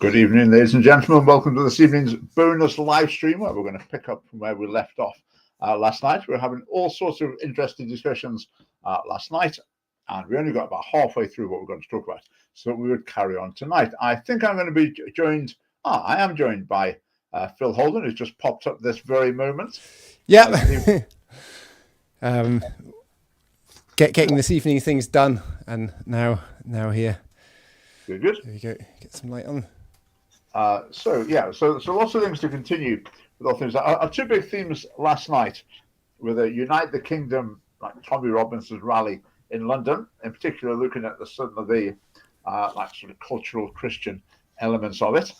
Good evening, ladies and gentlemen. Welcome to this evening's bonus live stream where we're going to pick up from where we left off last night. We were having all sorts of interesting discussions last night, and we only got about halfway through what we're going to talk about, so we would carry on tonight. I think I'm going to be joined, I am joined by Phil Holden, who's just popped up this very moment. Yeah. Getting this evening things done, and now here. Good. There we go. Get some light on. So lots of things to continue with all things. Our two big themes last night were the Unite the Kingdom, like Tommy Robinson's rally in London, in particular looking at some of the like sort of cultural Christian elements of it.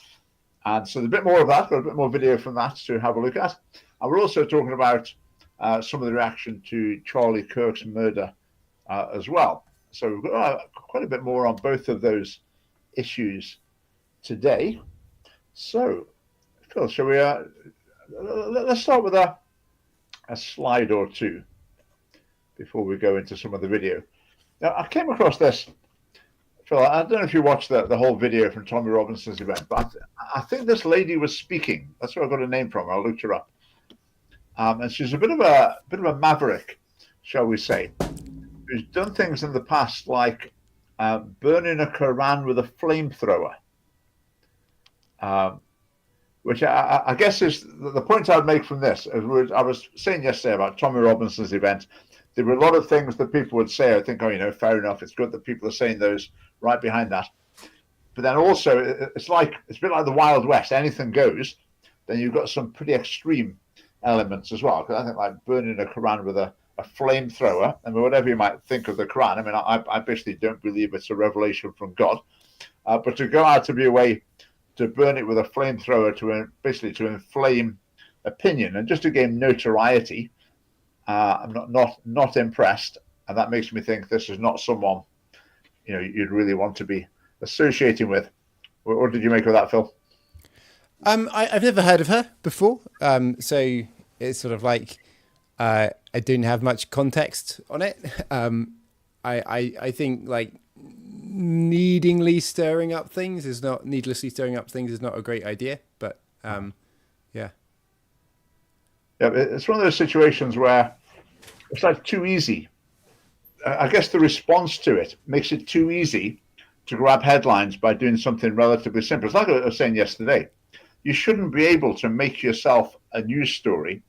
And so there's a bit more of that, got a bit more video from that to have a look at. And we're also talking about some of the reaction to Charlie Kirk's murder as well. So we've got quite a bit more on both of those issues today. So, Phil, shall we? Let's start with a slide or two before we go into some of the video. Now, I came across this, Phil. I don't know if you watched the whole video from Tommy Robinson's event, but I think this lady was speaking. That's where I got her name from. I looked her up, and she's a bit of a maverick, shall we say, who's done things in the past like burning a Quran with a flamethrower. Which I guess is the point I'd make from this. I was saying yesterday about Tommy Robinson's event. There were a lot of things that people would say. I think, fair enough. It's good that people are saying those right behind that. But then also, it's a bit like the Wild West. Anything goes. Then you've got some pretty extreme elements as well. Because I think like burning a Quran with a flamethrower. I mean, whatever you might think of the Quran. I mean, I basically don't believe it's a revelation from God. But to go out to be a way to burn it with a flamethrower to inflame opinion and just to gain notoriety, I'm not impressed, and that makes me think this is not someone you'd really want to be associating with. What did you make of that, Phil? I've never heard of her before, so it's sort of like I didn't have much context on it. I think like needlessly stirring up things is not a great idea, but yeah, it's one of those situations where it's like too easy. I guess the response to it makes it too easy to grab headlines by doing something relatively simple. It's like I was saying yesterday, you shouldn't be able to make yourself a news story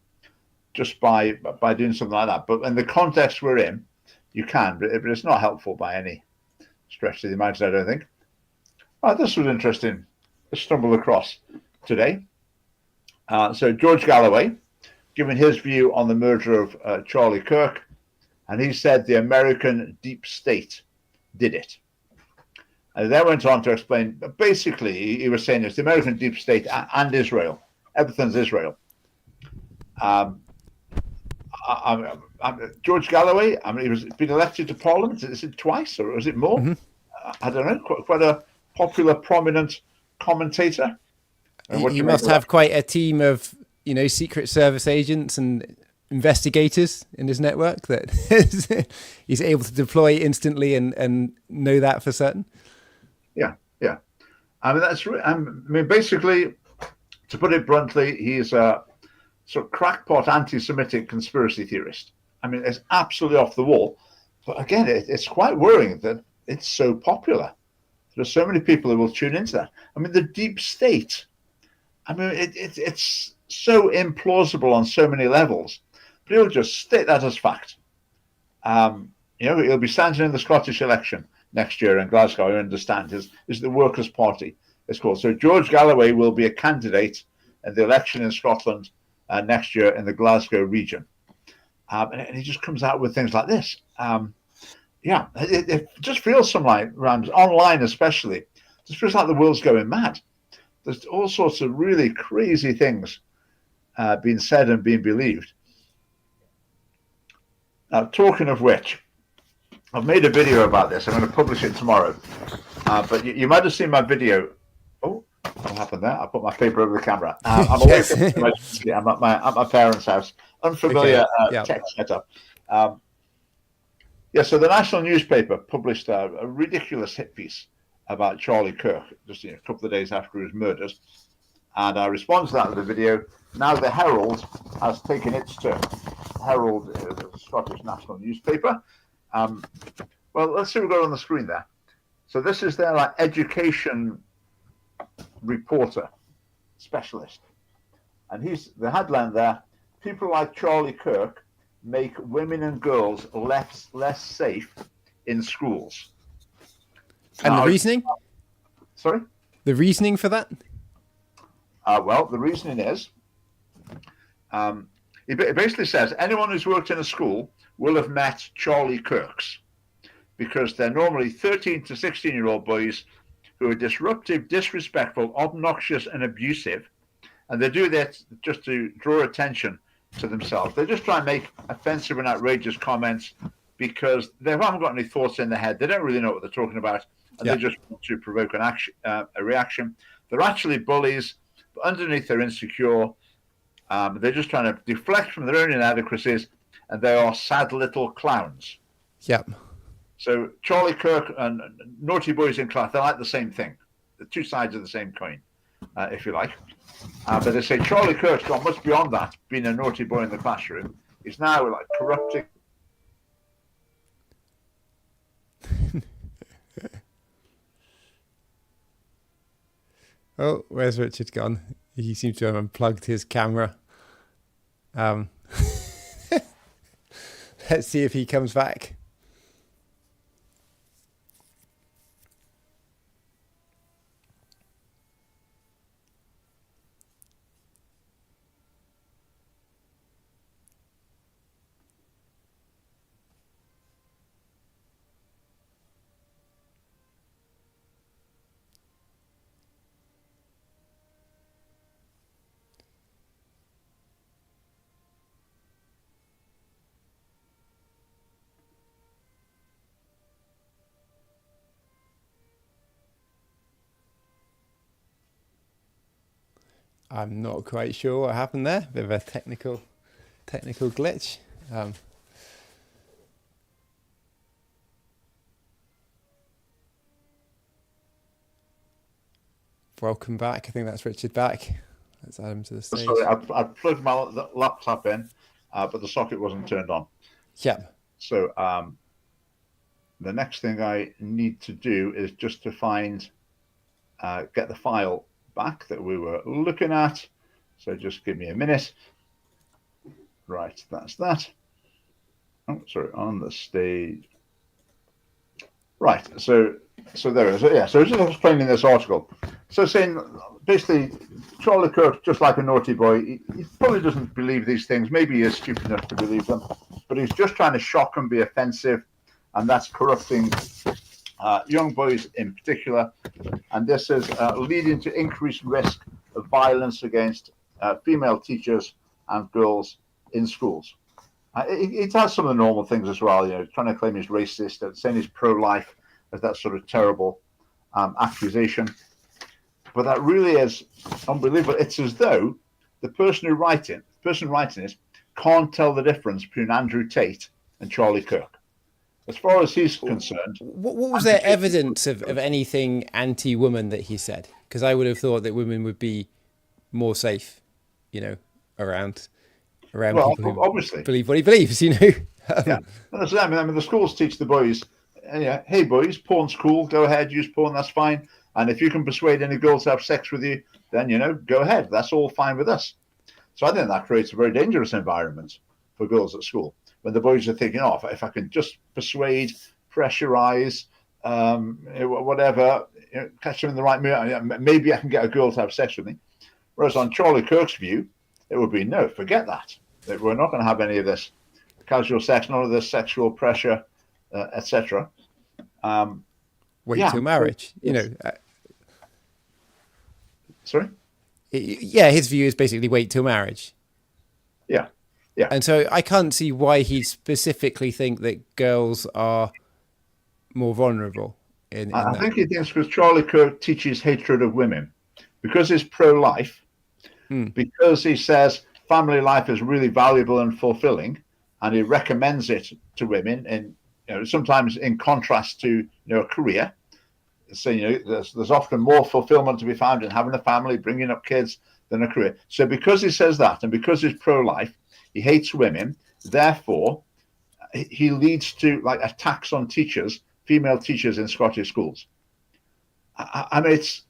just by doing something like that, but in the context we're in, you can, but it's not helpful by any stretch of the imagination, I don't think. This was interesting. I stumbled across today. So George Galloway, giving his view on the murder of Charlie Kirk, and he said the American deep state did it. And then went on to explain, basically, he was saying it's the American deep state and Israel. Everything's Israel. George Galloway, he was been elected to Parliament. Is it twice or is it more? Mm-hmm. I don't know. Quite a popular, prominent commentator. You must have quite a team of Secret Service agents and investigators in his network that he's able to deploy instantly and know that for certain. Yeah. I mean that's. Basically, to put it bluntly, he's a sort of crackpot anti-Semitic conspiracy theorist. I mean, it's absolutely off the wall. But again, it's quite worrying that it's so popular. There's so many people who will tune into that. I mean, the deep state. I mean, it's so implausible on so many levels. But he'll just state that as fact. He'll be standing in the Scottish election next year in Glasgow. I understand is the Workers' Party. It's called. So George Galloway will be a candidate in the election in Scotland next year in the Glasgow region. And he just comes out with things like this. It just feels sometimes, online especially, it just feels like the world's going mad. There's all sorts of really crazy things being said and being believed. Now, talking of which, I've made a video about this. I'm going to publish it tomorrow. But you might have seen my video. Oh, what happened there? I put my paper over the camera. I'm away from the emergency. I'm at my parents' house. Unfamiliar tech setup. So the national newspaper published a ridiculous hit piece about Charlie Kirk, just a couple of days after he was murdered. And I responded to that with a video. Now the Herald has taken its turn. The Herald is a Scottish national newspaper. Well, let's see what we've got on the screen there. So this is their education reporter, specialist. And the headline there, people like Charlie Kirk make women and girls less safe in schools. And now, the reasoning? Sorry? The reasoning for that? Well, the reasoning is, it basically says anyone who's worked in a school will have met Charlie Kirks, because they're normally 13 to 16-year-old boys who are disruptive, disrespectful, obnoxious, and abusive. And they do that just to draw attention to themselves. They just try and make offensive and outrageous comments because they haven't got any thoughts in their head. They don't really know what they're talking about, and they just want to provoke a reaction. They're actually bullies, but underneath they're insecure. They're just trying to deflect from their own inadequacies, and they are sad little clowns. Yep. So Charlie Kirk and naughty boys in class, they're like the same thing. The two sides of the same coin, if you like. But they say Charlie Kirk's gone much beyond that, being a naughty boy in the classroom. He's now like corrupting. Oh, where's Richard gone? He seems to have unplugged his camera. Let's see if he comes back. I'm not quite sure what happened there. Bit of a technical glitch. Welcome back. I think that's Richard back. Let's add him to the stage. Sorry, I plugged my laptop in, but the socket wasn't turned on. Yep. So the next thing I need to do is just to get the file back that we were looking at. So just give me a minute. Right, that's that. Oh, sorry, on the stage. Right, so there it is. Yeah, so just explaining this article. So saying basically Charlie Kirk, just like a naughty boy, he probably doesn't believe these things. Maybe he is stupid enough to believe them, but he's just trying to shock and be offensive, and that's corrupting young boys in particular. And this is leading to increased risk of violence against female teachers and girls in schools. It has some of the normal things as well, trying to claim he's racist, saying he's pro-life, as that sort of terrible accusation. But that really is unbelievable. It's as though the person writing it can't tell the difference between Andrew Tate and Charlie Kirk. As far as he's concerned. What was there evidence of anything anti-woman that he said? Because I would have thought that women would be more safe, around well, people who obviously believe what he believes, Yeah. That's I mean, the schools teach the boys, hey boys, porn's cool, go ahead, use porn, that's fine. And if you can persuade any girls to have sex with you, then, go ahead. That's all fine with us. So I think that creates a very dangerous environment for girls at school. When the boys are thinking, if I can just persuade, pressurize, whatever, catch them in the right mood, maybe I can get a girl to have sex with me. Whereas on Charlie Kirk's view, it would be, no, forget that. We're not going to have any of this casual sex, none of this sexual pressure, etc. Wait till marriage, Sorry? Yeah, his view is basically wait till marriage. Yeah. Yeah. And so I can't see why he specifically think that girls are more vulnerable. I think he thinks because Charlie Kirk teaches hatred of women, because he's pro-life, because he says family life is really valuable and fulfilling, and he recommends it to women, and sometimes in contrast to a career. So, there's often more fulfillment to be found in having a family, bringing up kids, than a career. So because he says that, and because he's pro-life, he hates women, therefore he leads to like attacks on teachers, female teachers in Scottish schools. It's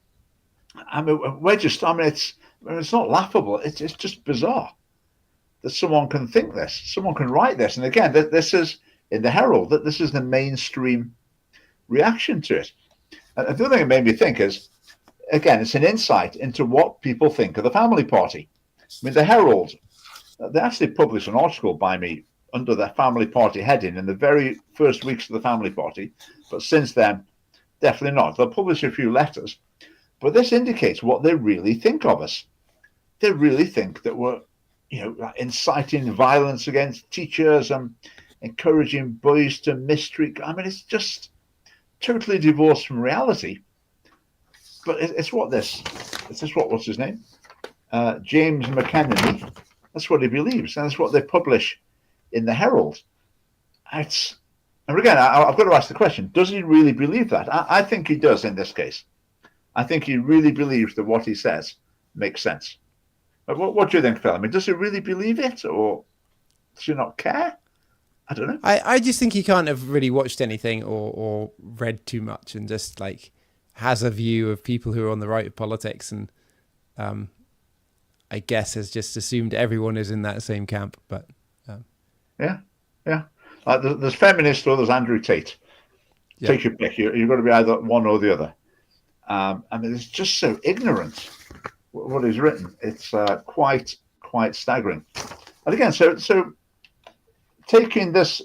not laughable. It's just bizarre that someone can think this, someone can write this. And again, this is in the Herald, that this is the mainstream reaction to it. And the other thing it made me think is, again, it's an insight into what people think of the family party. I mean, the Herald, they actually published an article by me under the family party heading in the very first weeks of the family party, but since then, definitely not. They'll publish a few letters, but this indicates what they really think of us. They really think that we're, inciting violence against teachers and encouraging boys to mistreat. I mean, it's just totally divorced from reality. But it's what what's his name? James McKenney. That's what he believes, and that's what they publish in the Herald. And again, I've got to ask the question: does he really believe that? I think he does in this case. I think he really believes that what he says makes sense. But what do you think, Phil? I mean, does he really believe it, or does he not care? I don't know. I just think he can't have really watched anything or read too much, and just like has a view of people who are on the right of politics, and I guess has just assumed everyone is in that same camp. But yeah. There's feminists or there's Andrew Tate. Yeah. Take your pick. You've got to be either one or the other. I mean, it's just so ignorant what he's written. It's quite staggering. And again, so taking this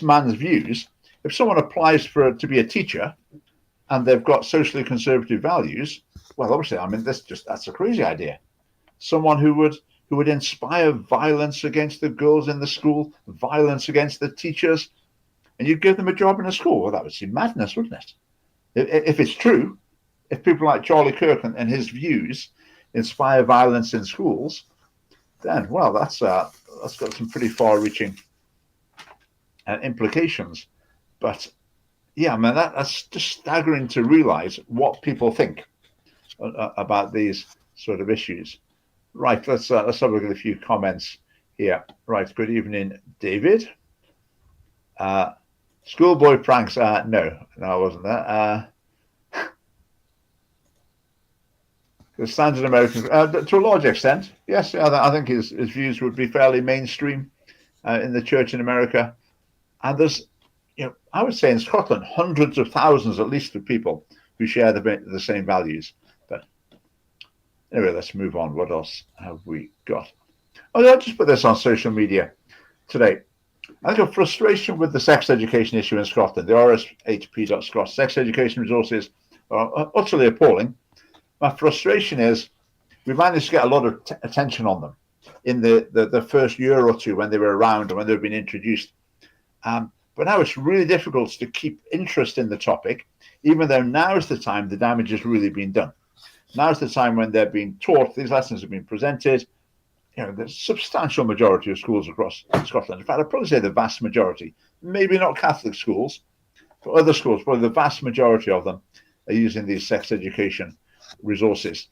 man's views, if someone applies to be a teacher and they've got socially conservative values, well, obviously, I mean, that's a crazy idea. Someone who would inspire violence against the girls in the school, violence against the teachers, and you'd give them a job in a school. Well, that would seem madness, wouldn't it? If it's true, if people like Charlie Kirk and his views inspire violence in schools, then, well, that's got some pretty far-reaching implications. But yeah, man, that's just staggering to realize what people think about these sort of issues. Right, let's have a look at a few comments here. Right, good evening, David. Schoolboy pranks. No, I wasn't there. The standard American, to a large extent, yes. I think his views would be fairly mainstream in the church in America. And there's, I would say in Scotland, hundreds of thousands at least of people who share the same values. But anyway, let's move on. What else have we got? Oh, I'll just put this on social media today. I think a frustration with the sex education issue in Scotland. The rshp.scot sex education resources are utterly appalling. My frustration is we managed to get a lot of attention on them in the first year or two when they were around and when they've been introduced. But now it's really difficult to keep interest in the topic, even though now is the time the damage has really been done. Now is the time when they're being taught, these lessons have been presented. The substantial majority of schools across Scotland, in fact, I'd probably say the vast majority, maybe not Catholic schools, but other schools, probably the vast majority of them are using these sex education resources.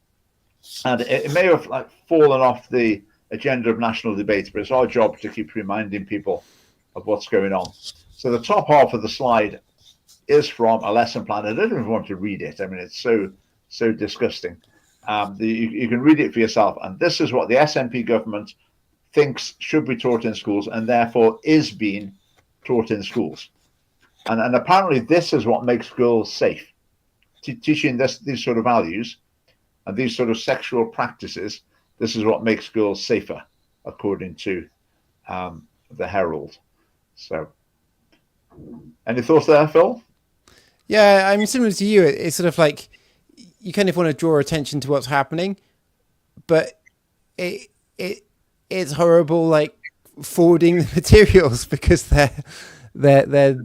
And it may have fallen off the agenda of national debate, but it's our job to keep reminding people of what's going on. So the top half of the slide is from a lesson plan. I don't even want to read it. I mean, it's so disgusting. You can read it for yourself. And this is what the SNP government thinks should be taught in schools and therefore is being taught in schools. And apparently this is what makes girls safe. Teaching these sort of values and these sort of sexual practices, this is what makes girls safer, according to the Herald. So, any thoughts there, Phil? Yeah, I mean, similar to you, it's sort of like you kind of want to draw attention to what's happening, but it's horrible, like forwarding the materials because they're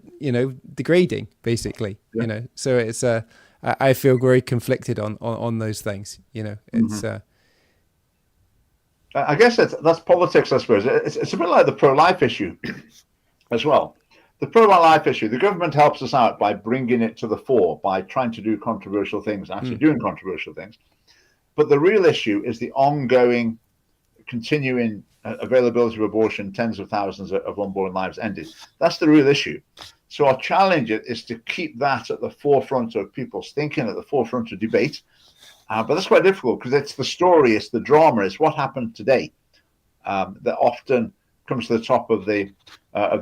degrading basically. Yeah. So it's I feel very conflicted on those things. It's. I guess that's politics, I suppose. It's a bit like the pro-life issue as well. the pro-life issue, the government helps us out by bringing it to the fore, by trying to do controversial things, actually doing controversial things. But the real issue is the ongoing, continuing availability of abortion, tens of thousands of unborn lives ended. That's the real issue. So our challenge is to keep that at the forefront of people's thinking, at the forefront of debate. But that's quite difficult because it's the story, it's the drama, it's what happened today that often comes to the top of the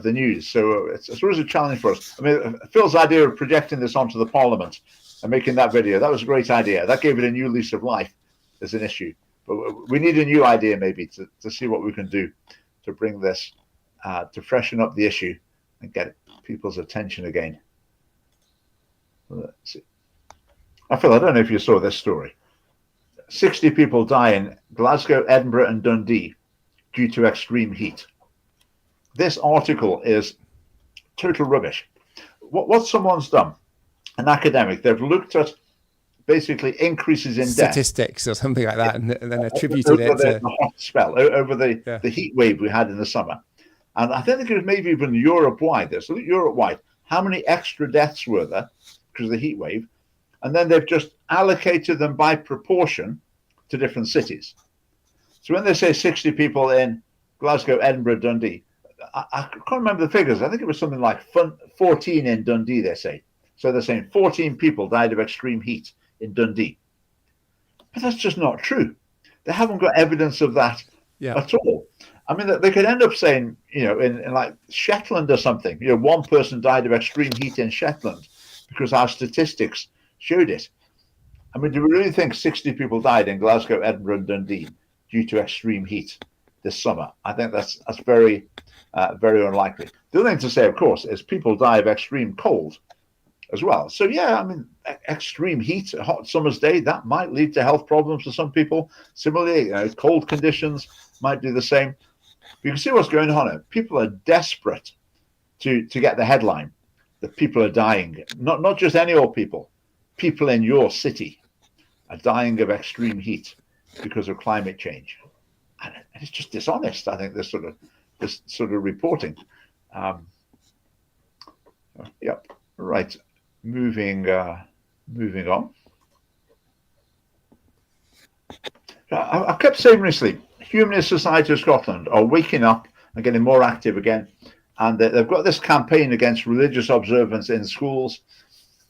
news. So it's always a challenge for us. I mean, Phil's idea of projecting this onto the Parliament and making that video, that was a great idea. That gave it a new lease of life as an issue. But we need a new idea maybe to see what we can do to bring this, to freshen up the issue and get people's attention again. Let's see. Phil, I don't know if you saw this story. 60 people die in Glasgow, Edinburgh and Dundee due to extreme heat. This article is total rubbish. What someone's done, an academic, they've looked at basically increases in statistics or something like that, and then attributed it to the hot spell, over the heat wave we had in the summer. And I think it was maybe even Europe-wide. So Europe-wide, how many extra deaths were there because of the heat wave? And then they've just allocated them by proportion to different cities. So when they say 60 people in Glasgow, Edinburgh, Dundee, I can't remember the figures. I think it was something like 14 in Dundee, they say. So they're saying 14 people died of extreme heat in Dundee. But that's just not true. They haven't got evidence of that at all. I mean, they could end up saying, in like Shetland or something, one person died of extreme heat in Shetland because our statistics showed it. I mean, do we really think 60 people died in Glasgow, Edinburgh, and Dundee due to extreme heat this summer? I think that's very, very unlikely. The other thing to say, of course, is people die of extreme cold as well. So, yeah, I mean, extreme heat, a hot summer's day, that might lead to health problems for some people. Similarly, cold conditions might do the same. You can see what's going on here. People are desperate to get the headline that people are dying. Not just any old people. People in your city are dying of extreme heat because of climate change, and it's just dishonest. I think this sort of reporting. Yep. Right. Moving on. I've kept saying recently, Humanist Society of Scotland are waking up and getting more active again, and they've got this campaign against religious observance in schools.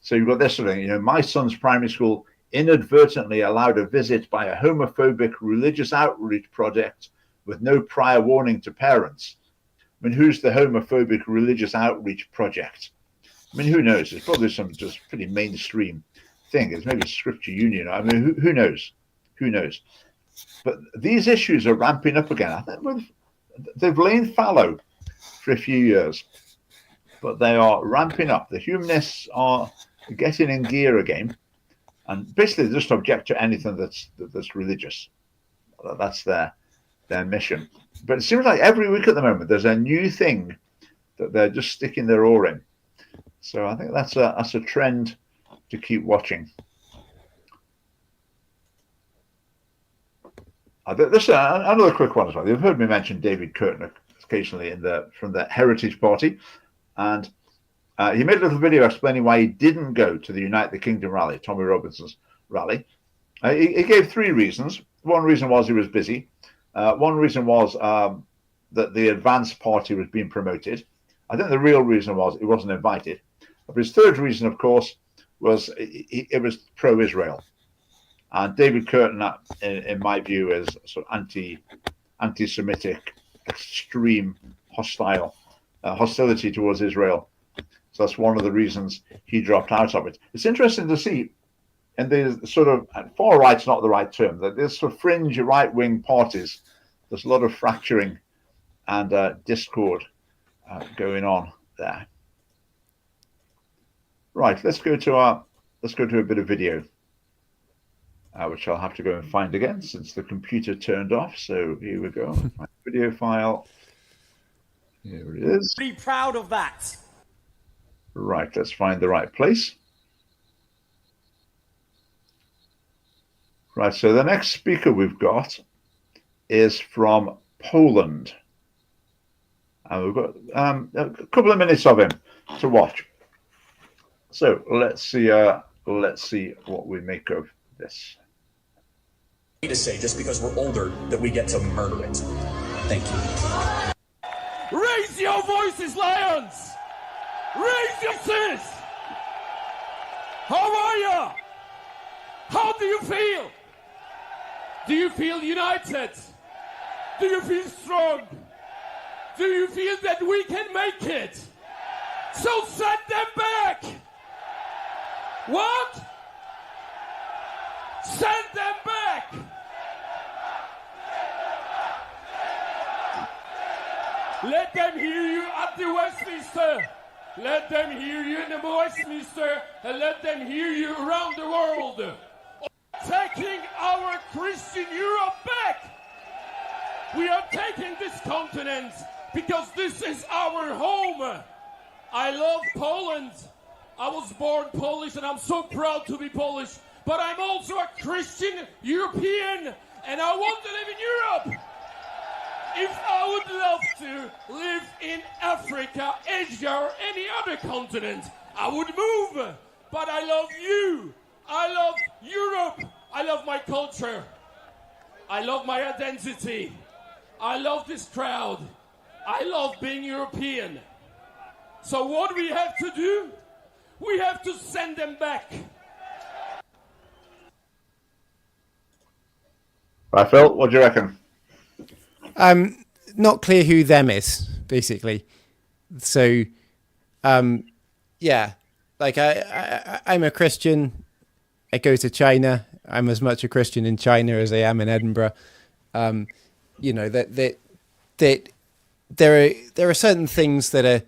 So you've got this sort of thing, my son's primary school inadvertently allowed a visit by a homophobic religious outreach project with no prior warning to parents. I mean, who's the homophobic religious outreach project? I mean, who knows? It's probably some just pretty mainstream thing. It's maybe Scripture Union. I mean, who knows? Who knows? But these issues are ramping up again. I think they've lain fallow for a few years, but they are ramping up. The humanists are getting in gear again, and basically they just object to anything that's religious. That's their mission. But it seems like every week at the moment there's a new thing that they're just sticking their oar in. So I think that's a trend to keep watching. This another quick one as well. You've heard me mention David Kirk occasionally from the Heritage Party, and he made a little video explaining why he didn't go to the Unite the Kingdom rally, Tommy Robinson's rally. He gave three reasons. One reason was he was busy. One reason was that the Advance Party was being promoted. I think the real reason was he wasn't invited. But his third reason, of course, was it was pro-Israel. And David Kirk, in my view, is sort of anti-Semitic, extreme hostility towards Israel. So that's one of the reasons he dropped out of it. It's interesting to see, and the sort of far right's not the right term, that there's sort of fringe right-wing parties. There's a lot of fracturing and discord going on there. Right, let's go to a bit of video, which I'll have to go and find again since the computer turned off. So here we go. Video file. Here it is. Be proud of that. Right, let's find the right place. Right, so the next speaker we've got is from Poland. And we've got a couple of minutes of him to watch. So let's see what we make of this. To say just because we're older that we get to murder it. Thank you. Raise your voices, lions! Raise your voices! How are you? How do you feel? Do you feel united? Do you feel strong? Do you feel that we can make it? So send them back! What? Send them back! Let them hear you at the Westminster. Let them hear you in the Westminster, and let them hear you around the world. Taking our Christian Europe back. We are taking this continent because this is our home. I love Poland. I was born Polish, and I'm so proud to be Polish. But I'm also a Christian European, and I want to live in Europe. If I would love to live in Africa, Asia, or any other continent, I would move. But I love you. I love Europe. I love my culture. I love my identity. I love this crowd. I love being European. So what we have to do, we have to send them back. Right, Phil, what do you reckon? Not clear who them is, basically. So, yeah, like I'm a Christian. I go to China. I'm as much a Christian in China as I am in Edinburgh. You know that there are certain things that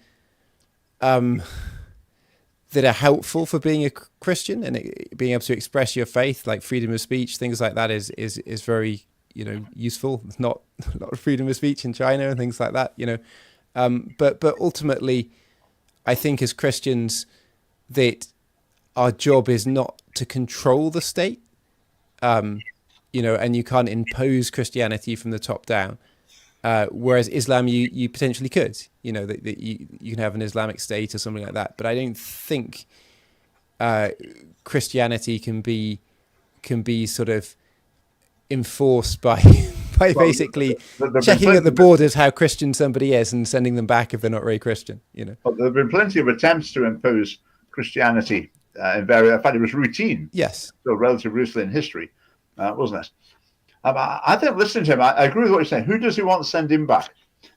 are helpful for being a Christian and being able to express your faith, like freedom of speech, things like that is very, you know, useful. It's not a lot of freedom of speech in China and things like that, you know. But ultimately, I think as Christians that our job is not to control the state, you know, and you can't impose Christianity from the top down. Whereas Islam, you potentially could, you know, that you can have an Islamic state or something like that. But I don't think Christianity can be sort of enforced by basically checking at the borders how Christian somebody is and sending them back if they're not very Christian, you know. But there have been plenty of attempts to impose Christianity in various. In fact, it was routine. Yes. So relatively recently in history, wasn't it? I think listening to him, I agree with what you're saying. Who does he want to send him back?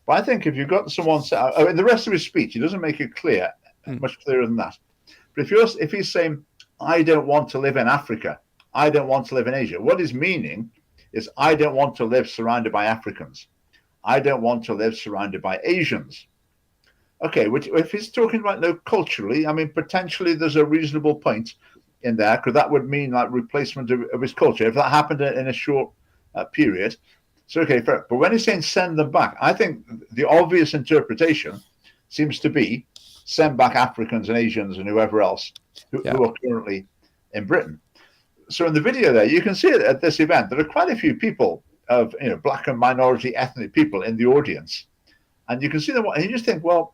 But I think if you've got someone, in the rest of his speech, he doesn't make it clear, much clearer than that. But if he's saying, I don't want to live in Africa, I don't want to live in Asia, what he's meaning is I don't want to live surrounded by Africans. I don't want to live surrounded by Asians. Okay, which if he's talking about culturally, I mean, potentially there's a reasonable point in there, because that would mean like replacement of his culture if that happened in a short period. So okay, fair. But when he's saying send them back, I think the obvious interpretation seems to be send back Africans and Asians and whoever else who are currently in Britain. So in the video there, you can see it at this event. There are quite a few people of black and minority ethnic people in the audience, and you can see them. And you just think, well,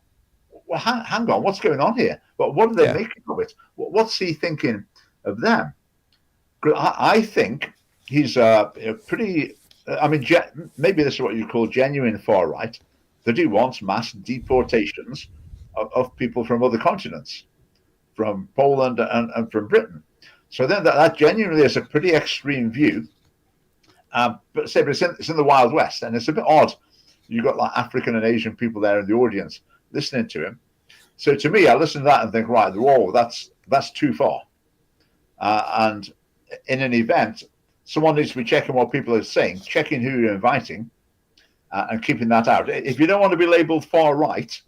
hang on, what's going on here? But what are they making of it? What's he thinking of them? I think he's pretty. I mean, maybe this is what you call genuine far right. That he wants mass deportations of people from other continents, from Poland and from Britain. So then that genuinely is a pretty extreme view. But it's in the Wild West, and it's a bit odd. You've got like African and Asian people there in the audience listening to him. So to me, I listen to that and think, right, whoa, that's too far. And in an event, someone needs to be checking what people are saying, checking who you're inviting, and keeping that out. If you don't want to be labelled far right,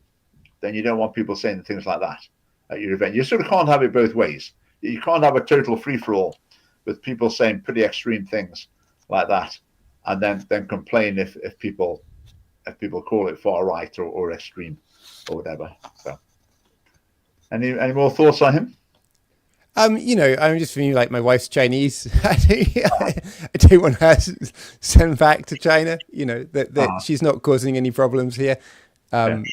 then you don't want people saying things like that at your event. You sort of can't have it both ways. You can't have a total free-for-all with people saying pretty extreme things like that, and then complain if people call it far right or extreme or whatever. So, any more thoughts on him? I'm just feeling like my wife's Chinese. I don't want her sent back to China. That she's not causing any problems here.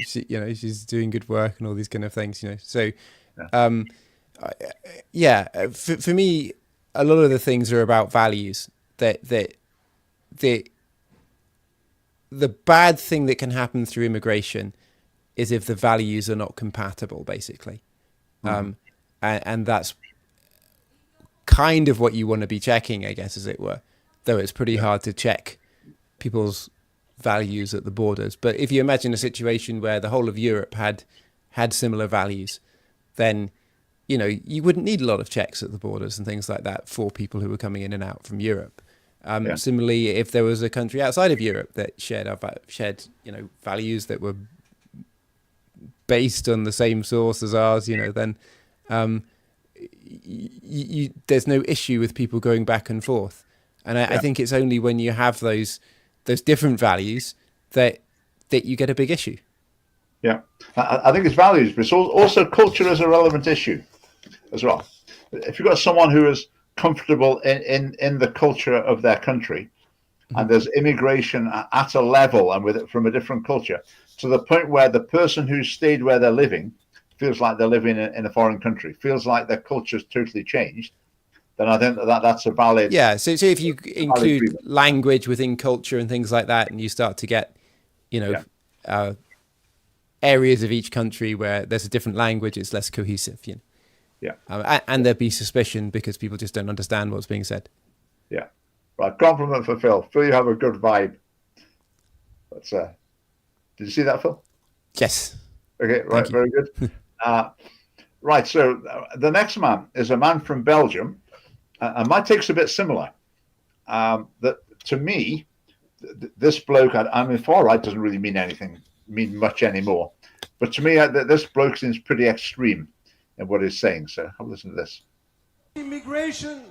She, you know, she's doing good work and all these kind of things, you know. So, for me, a lot of the things are about values. The bad thing that can happen through immigration is if the values are not compatible, basically. And that's kind of what you want to be checking, I guess, as it were, though it's pretty hard to check people's values at the borders. But if you imagine a situation where the whole of Europe had similar values, then, you know, you wouldn't need a lot of checks at the borders and things like that for people who were coming in and out from Europe. Similarly, if there was a country outside of Europe that shared you know, values that were based on the same source as ours, you know, then there's no issue with people going back and forth. And I think it's only when you have those different values that you get a big issue. Yeah, I think it's values, but it's also culture is a relevant issue as well. If you've got someone who is comfortable in the culture of their country, and there's immigration at a level and with it from a different culture, to the point where the person who stayed where they're living feels like they're living in a foreign country, feels like their culture's totally changed, then I think that's a valid. Yeah. So if you include language within culture and things like that, and you start to get, you know, areas of each country where there's a different language, it's less cohesive. You know? Yeah. And there'd be suspicion because people just don't understand what's being said. Yeah. Right. Compliment for Phil. Phil, you have a good vibe. That's did you see that, Phil? Yes. Okay. Right. Very good. Right. So the next man is a man from Belgium. And my take's a bit similar. That to me, this bloke, I mean, far right doesn't really mean much anymore. But to me, this bloke seems pretty extreme in what he's saying. So have a listen to this. Immigration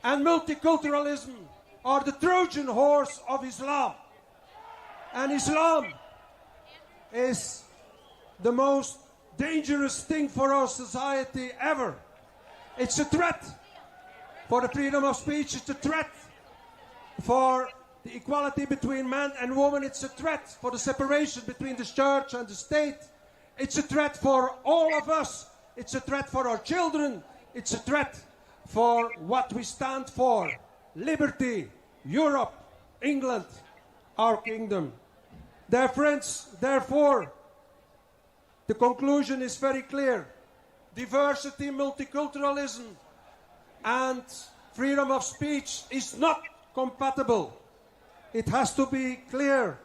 and multiculturalism are the Trojan horse of Islam. And Islam is the most dangerous thing for our society ever. It's a threat for the freedom of speech, it's a threat for the equality between man and woman, it's a threat for the separation between the church and the state, it's a threat for all of us, it's a threat for our children, it's a threat for what we stand for, liberty, Europe, England, our kingdom. Dear friends, therefore, the conclusion is very clear. Diversity, multiculturalism, and freedom of speech is not compatible. It has to be clear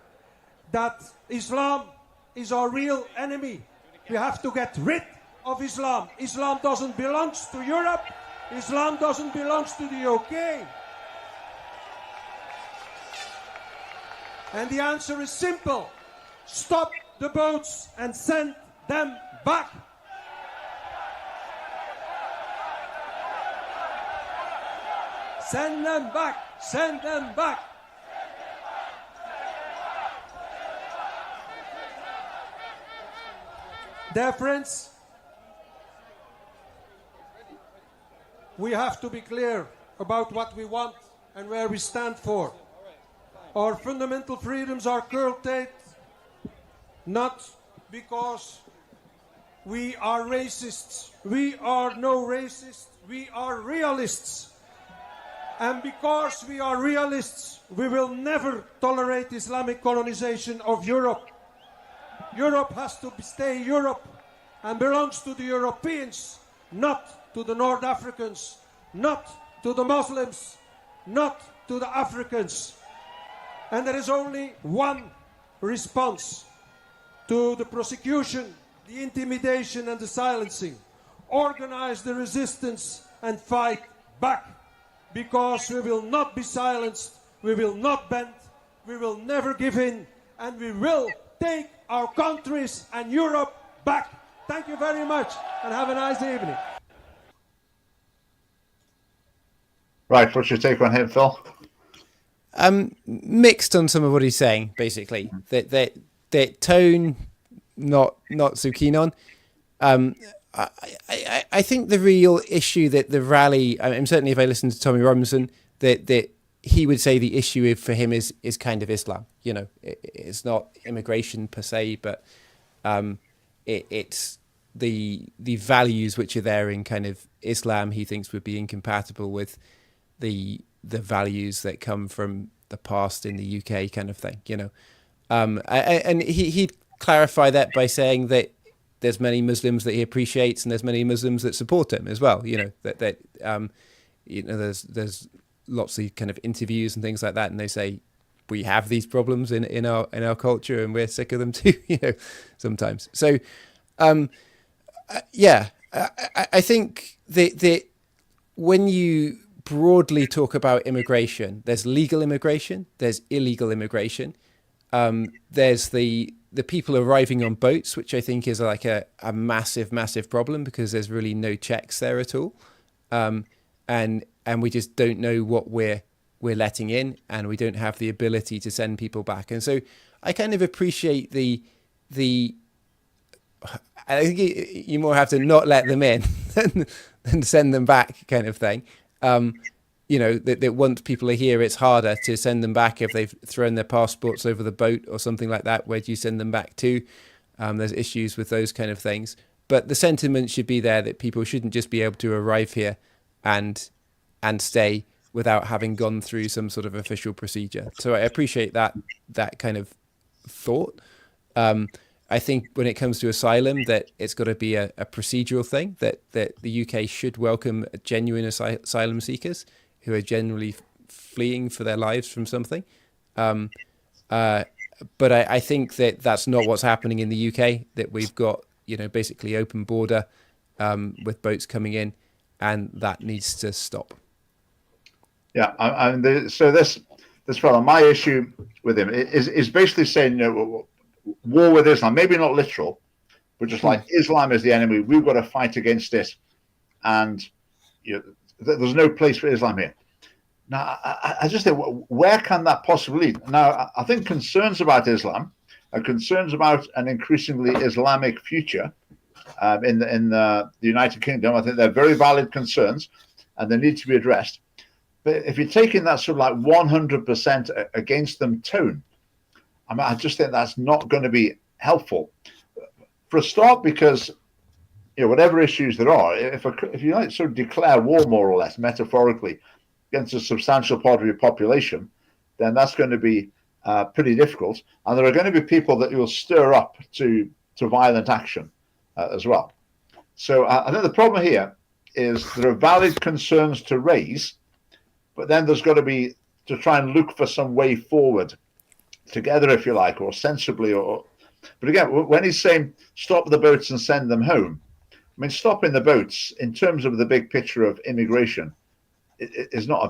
that Islam is our real enemy. We have to get rid of Islam. Islam doesn't belong to Europe. Islam doesn't belong to the UK. And the answer is simple. Stop the boats and send them back. Send them back. Send them back. Dear friends, we have to be clear about what we want and where we stand for. Our fundamental freedoms are curtailed not because we are racists. We are no racists. We are realists. And because we are realists, we will never tolerate Islamic colonization of Europe. Europe has to stay Europe and belongs to the Europeans, not to the North Africans, not to the Muslims, not to the Africans. And there is only one response to the persecution, the intimidation and the silencing. Organize the resistance and fight back. Because we will not be silenced, we will not bend, we will never give in, and we will take our countries and Europe back. Thank you very much, and have a nice evening. Right, what's your take on him, Phil? Mixed on some of what he's saying, basically. That tone, not so keen on. I think the real issue that the rally, certainly if I listen to Tommy Robinson, that he would say the issue for him is kind of Islam. You know, it's not immigration per se, but it's the values which are there in kind of Islam. He thinks would be incompatible with the values that come from the past in the UK, kind of thing. You know, and he'd clarify that by saying that there's many Muslims that he appreciates, and there's many Muslims that support him as well. You know, that you know, there's lots of kind of interviews and things like that, and they say we have these problems in our culture, and we're sick of them too. You know, sometimes. So, yeah, I think that when you broadly talk about immigration, there's legal immigration, there's illegal immigration, there's the people arriving on boats, which I think is like a massive problem, because there's really no checks there at all, and we just don't know what we're letting in, and we don't have the ability to send people back. And so I kind of appreciate the I think you more have to not let them in than send them back, kind of thing. You know, that once people are here, it's harder to send them back if they've thrown their passports over the boat or something like that. Where do you send them back to? There's issues with those kind of things. But the sentiment should be there that people shouldn't just be able to arrive here and stay without having gone through some sort of official procedure. So I appreciate that kind of thought. I think when it comes to asylum, that it's got to be a procedural thing, that the UK should welcome genuine asylum seekers who are generally fleeing for their lives from something. But I think that that's not what's happening in the UK, that we've got, you know, basically open border with boats coming in, and that needs to stop. Yeah, so this fellow, my issue with him is basically saying, you know, war with Islam, maybe not literal, but just like Islam is the enemy, we've got to fight against it, and you know, there's no place for Islam here. Now, I just think, where can that possibly lead? Now, I think concerns about Islam and concerns about an increasingly Islamic future in the United Kingdom, I think they're very valid concerns, and they need to be addressed. But if you're taking that sort of like 100% against them tone, I mean, I just think that's not going to be helpful. For a start, because, you know, whatever issues there are, if you like sort of declare war more or less metaphorically against a substantial part of your population, then that's going to be pretty difficult, and there are going to be people that you'll stir up to violent action as well. So I think the problem here is there are valid concerns to raise, but then there's got to be to try and look for some way forward together, if you like, or sensibly, but again, when he's saying stop the boats and send them home, I mean, stopping the boats in terms of the big picture of immigration is not a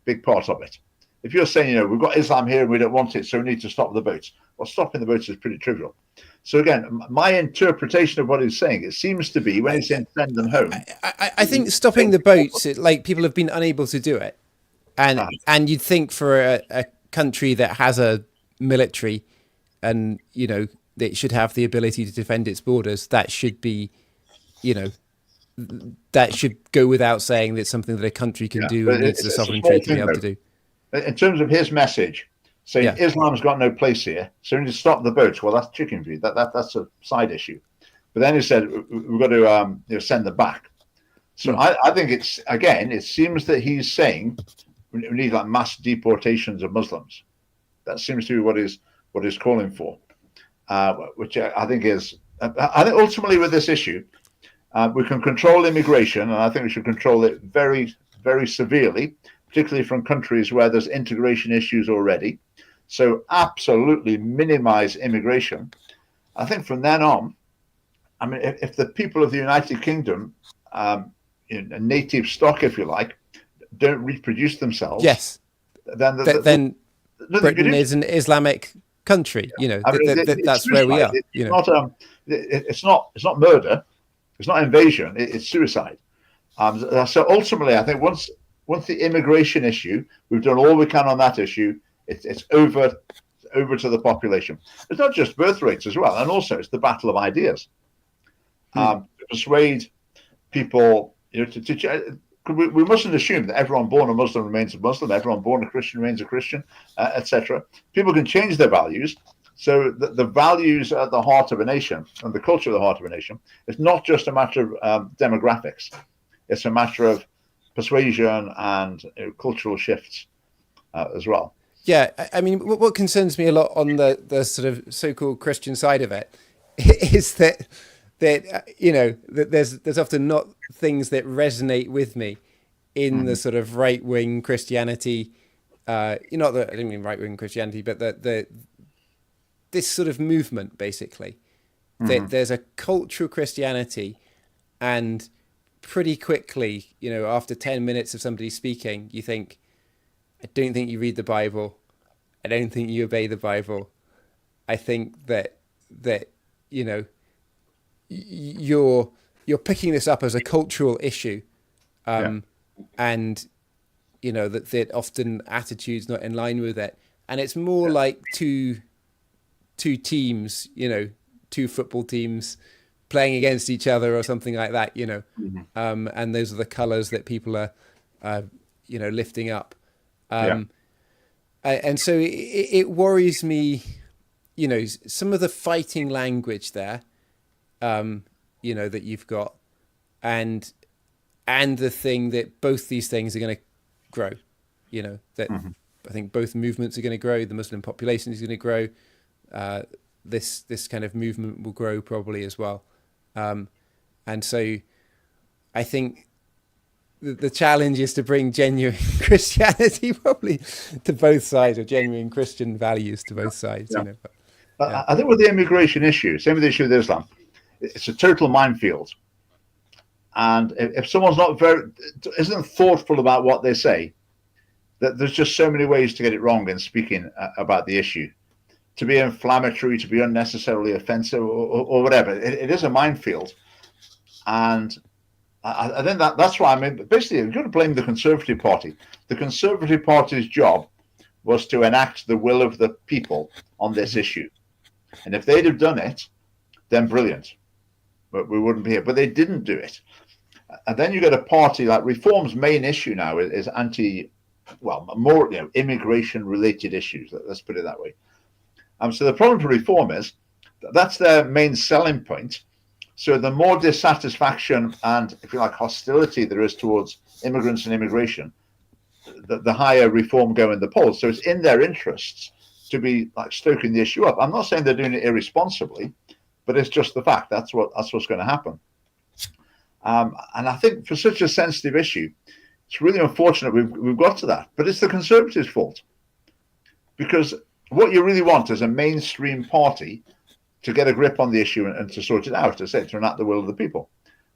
big part of it. If you're saying, you know, we've got Islam here and we don't want it, so we need to stop the boats, well, stopping the boats is pretty trivial. So again, my interpretation of what he's saying, it seems to be when he's saying send them home. I think stopping the boats, like, people have been unable to do it, and you'd think for a country that has a military, and, you know, that should have the ability to defend its borders, that should be, you know, that should go without saying. That's something that a country can do and needs the sovereignty to be able to do. In terms of his message, saying Islam's got no place here, so we need to stop the boats. Well, that's chicken feed. That's a side issue. But then he said we've got to you know, send them back. So I think it seems that he's saying we need like mass deportations of Muslims. That seems to be what he's calling for, which I think is. I think ultimately with this issue, we can control immigration, and I think we should control it very, very severely, particularly from countries where there's integration issues already. So absolutely minimize immigration. I think from then on, I mean, if the people of the United Kingdom, in a native stock, if you like, don't reproduce themselves, yes, then Britain is an Islamic country. You know, that's suicide. Where we are. It's not murder, it's not invasion, it's suicide. So ultimately, I think once the immigration issue, we've done all we can on that issue. It's over to the population. It's not just birth rates as well, and also it's the battle of ideas. To persuade people, you know, we mustn't assume that everyone born a Muslim remains a Muslim, everyone born a Christian remains a Christian, etc. People can change their values. So the values at the heart of a nation and the culture at the heart of a nation is not just a matter of demographics. It's a matter of persuasion and cultural shifts as well. Yeah, I mean, what concerns me a lot on the sort of so-called Christian side of it is that there's often not things that resonate with me in the sort of right-wing Christianity. Not that I didn't mean right-wing Christianity, but this sort of movement, basically. That there's a cultural Christianity, and pretty quickly, after 10 minutes of somebody speaking, you think, I don't think you read the Bible. I don't think you obey the Bible. I think that you're picking this up as a cultural issue, and that often attitudes not in line with it, and it's more like two teams, two football teams playing against each other or something like that, and those are the colours that people are lifting up. And so it worries me, some of the fighting language there, that you've got, and the thing that both these things are going to grow, that I think both movements are going to grow. The Muslim population is going to grow. This kind of movement will grow probably as well. And so I think the challenge is to bring genuine Christianity probably to both sides, or genuine Christian values to both sides. I think with the immigration issue, same with the issue of Islam, it's a total minefield. And if someone's isn't thoughtful about what they say, that there's just so many ways to get it wrong in speaking about the issue, to be inflammatory, to be unnecessarily offensive, or whatever. It is a minefield, and I think that's why. I mean, basically, you've got to blame the Conservative Party. The Conservative Party's job was to enact the will of the people on this issue, and if they'd have done it, then brilliant, but we wouldn't be here. But they didn't do it, and then you get a party like Reform's main issue now is more immigration-related issues. Let's put it that way. So the problem for Reform is that's their main selling point. So the more dissatisfaction and, if you like, hostility there is towards immigrants and immigration, the higher Reform go in the polls. So it's in their interests to be like stoking the issue up. I'm not saying they're doing it irresponsibly, but it's just the fact that's what's going to happen. And I think for such a sensitive issue, it's really unfortunate we've got to that. But it's the Conservatives' fault, because what you really want is a mainstream party to get a grip on the issue and to sort it out, to enact the will of the people.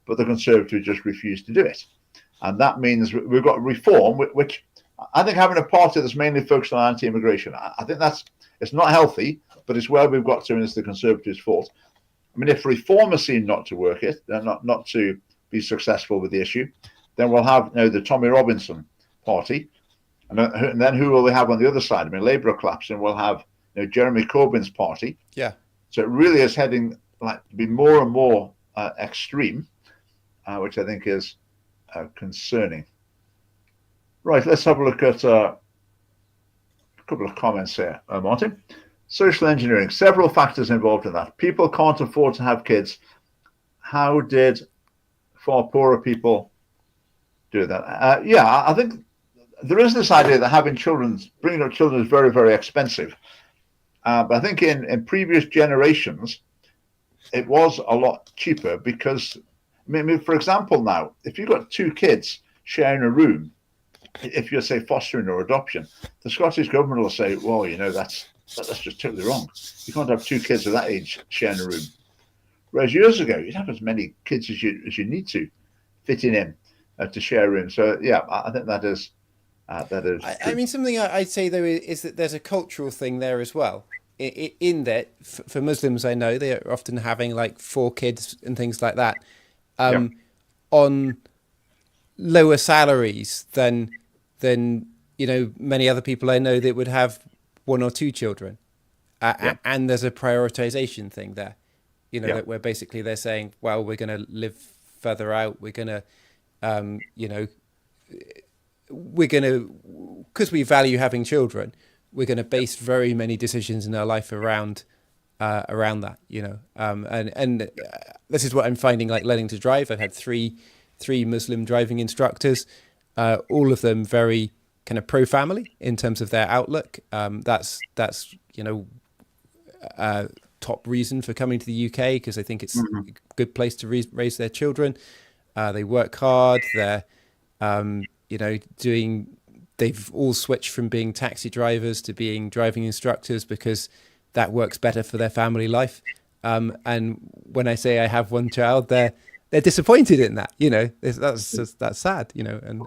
But the Conservatives just refuse to do it. And that means we've got Reform, which I think having a party that's mainly focused on anti-immigration, I think it's not healthy, but it's where we've got to, and it's the Conservatives' fault. I mean, if Reform is seen not to work not to be successful with the issue, then we'll have the Tommy Robinson party. And then who will we have on the other side? I mean, Labour are collapsing. We'll have Jeremy Corbyn's party. Yeah. So it really is heading to be more and more extreme, which I think is concerning. Right, let's have a look at a couple of comments here, Martin. Social engineering, several factors involved in that. People can't afford to have kids. How did far poorer people do that? I think there is this idea that bringing up children is very, very expensive. But I think in previous generations, it was a lot cheaper because, for example, now, if you've got two kids sharing a room, if you're, say, fostering or adoption, the Scottish government will say, well, that's just totally wrong. You can't have two kids of that age sharing a room. Whereas years ago, you'd have as many kids as you need to fitting in to share a room. So, I think that is... I mean, something I'd say, though, is that there's a cultural thing there as well. In that, for Muslims, I know they're often having like 4 kids and things like that on lower salaries than many other people I know that would have 1 or 2 children. And there's a prioritization thing there, that where basically they're saying, well, we're going to live further out. We're going to, we're going to, because we value having children, we're going to base very many decisions in our life around that, you know. And this is what I'm finding, like learning to drive. I've had three Muslim driving instructors, all of them very kind of pro-family in terms of their outlook. That's you know, top reason for coming to the UK, because I think it's a good place to raise their children. They work hard. They're you know, they've all switched from being taxi drivers to being driving instructors because that works better for their family life. And when I say I have one child, they're disappointed in that, you know. That's sad, you know.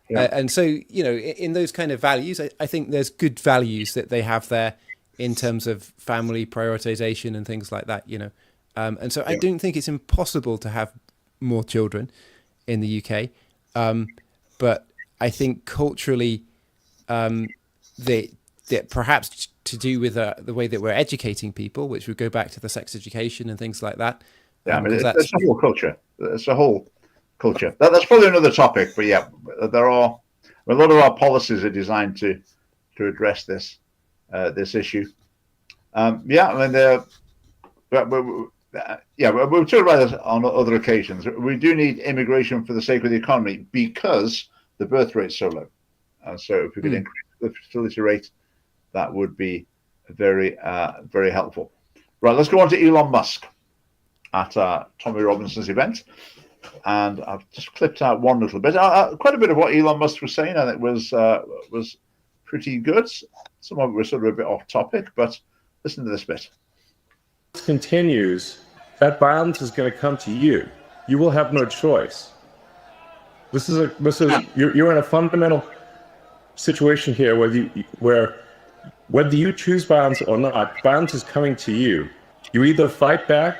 And so, you know, in those kind of values, I think there's good values that they have there in terms of family prioritization and things like that, you know. And so I don't think it's impossible to have more children in the UK. But I think culturally, that perhaps to do with the way that we're educating people, which would go back to the sex education and things like that. Yeah, I mean, it's a whole culture. It's a whole culture. That's probably another topic. But yeah, there are a lot of our policies are designed to address this issue. Yeah, I mean, we've talked about this on other occasions. We do need immigration for the sake of the economy because the birth rate's so low. So if we could increase the fertility rate, that would be very, very helpful. Right, let's go on to Elon Musk at Tommy Robinson's event. And I've just clipped out one little bit. Quite a bit of what Elon Musk was saying, I think, was pretty good. Some of it was sort of a bit off topic, but listen to this bit. Continues, that violence is going to come to you. You will have no choice. You're in a fundamental situation here where whether you choose violence or not, violence is coming to you. You either fight back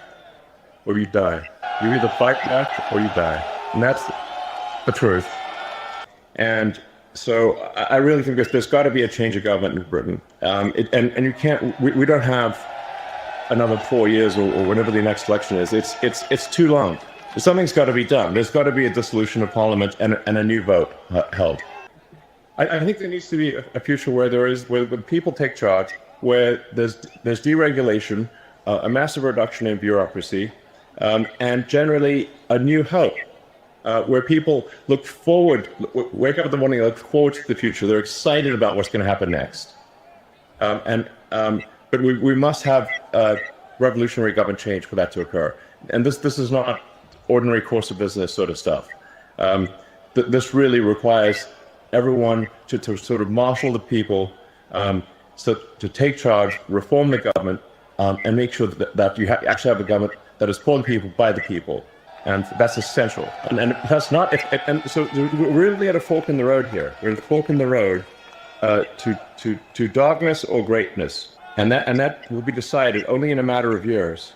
or you die. You either fight back or you die. And that's the truth. And so I really think there's got to be a change of government in Britain. And you can't, we don't have another 4 years or whenever the next election is. It's too long. Something's got to be done. There's got to be a dissolution of parliament and a new vote held. I think there needs to be a future where where people take charge, where there's deregulation, a massive reduction in bureaucracy, and generally a new hope, where people look forward, wake up in the morning, and look forward to the future. They're excited about what's going to happen next. But we must have revolutionary government change for that to occur. And this is not ordinary course of business sort of stuff. This really requires everyone to sort of marshal the people, so to take charge, reform the government, and make sure that you actually have a government that is for the people, by the people. And that's essential. And that's not, and so we're really at a fork in the road here. We're at a fork in the road to darkness or greatness. And that will be decided only in a matter of years.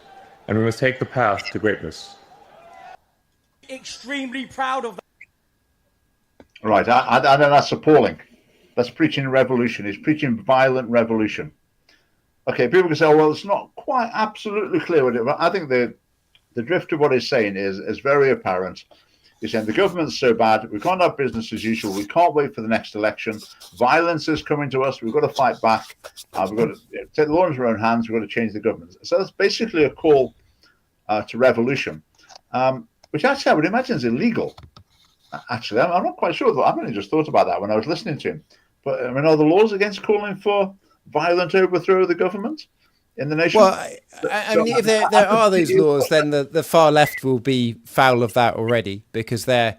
And we must take the path to greatness. Extremely proud of that. Right, I know that's appalling. That's preaching revolution. He's preaching violent revolution. Okay, people can say, oh, well, it's not quite absolutely clear what it, but I think the drift of what he's saying is very apparent. He's saying the government's so bad, we can't have business as usual, we can't wait for the next election, violence is coming to us, we've got to fight back, we've got to take the law into our own hands, we've got to change the government. So that's basically a call to revolution, which actually I would imagine is illegal. Actually, I'm not quite sure, though. I've only just thought about that when I was listening to him. But I mean, are the laws against calling for violent overthrow of the government in the nation? Well, I mean, if there are those laws, then the far left will be foul of that already, because their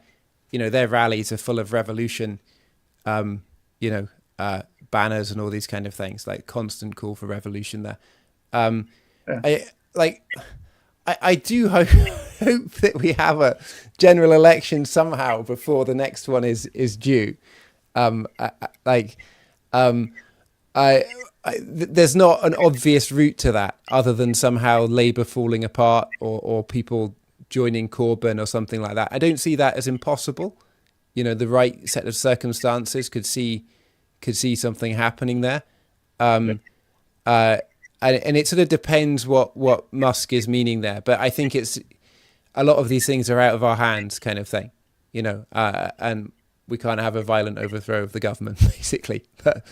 rallies are full of revolution, banners and all these kind of things, like constant call for revolution there. I do hope that we have a general election somehow before the next one is due. There's not an obvious route to that other than somehow Labour falling apart or people joining Corbyn or something like that. I don't see that as impossible. You know, the right set of circumstances could see something happening there. And it sort of depends what Musk is meaning there. But I think it's a lot of these things are out of our hands kind of thing, you know, and we can't have a violent overthrow of the government, basically. But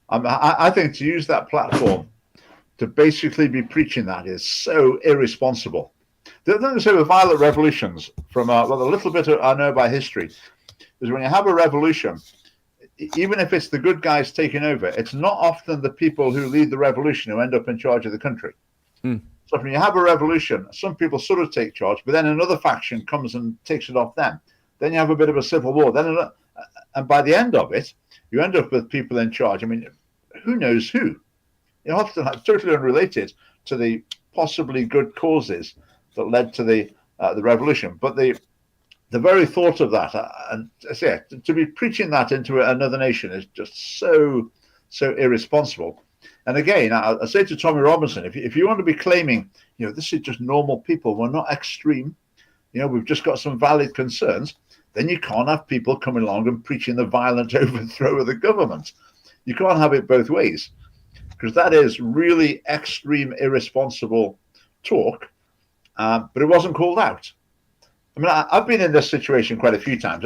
I think to use that platform to basically be preaching that is so irresponsible. The other thing to say with violent revolutions, from the little bit I know by history, is when you have a revolution, even if it's the good guys taking over, it's not often the people who lead the revolution who end up in charge of the country. So when you have a revolution, some people sort of take charge, but then another faction comes and takes it off them. Then you have a bit of a civil war. And by the end of it, you end up with people in charge. I mean, who knows who? You often totally unrelated to the possibly good causes that led to the revolution. But the very thought of that, and to be preaching that into another nation is just so irresponsible. And again, I say to Tommy Robinson, if you want to be claiming, this is just normal people, we're not extreme, we've just got some valid concerns, then you can't have people coming along and preaching the violent overthrow of the government. You can't have it both ways, because that is really extreme, irresponsible talk, but it wasn't called out. I mean, I've been in this situation quite a few times.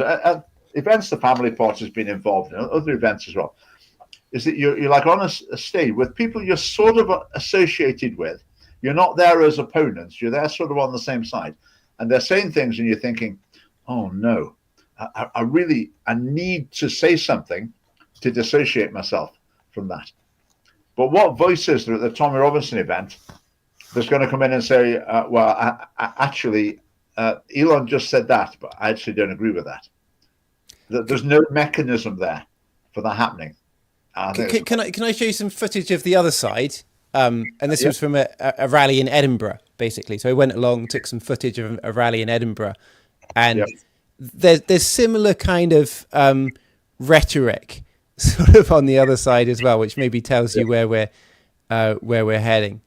Events the family party's been involved in, other events as well, is that you're like on a stage with people you're sort of associated with. You're not there as opponents. You're there sort of on the same side. And they're saying things and you're thinking, oh, no, I need to say something to dissociate myself from that. But what voice is there at the Tommy Robinson event that's going to come in and say, actually, Elon just said that, but I actually don't agree with that. There's no mechanism there for that happening. Can I show you some footage of the other side? And this was from a rally in Edinburgh, basically. So I went along, took some footage of a rally in Edinburgh, and there's similar kind of rhetoric sort of on the other side as well, which maybe tells you where we're heading.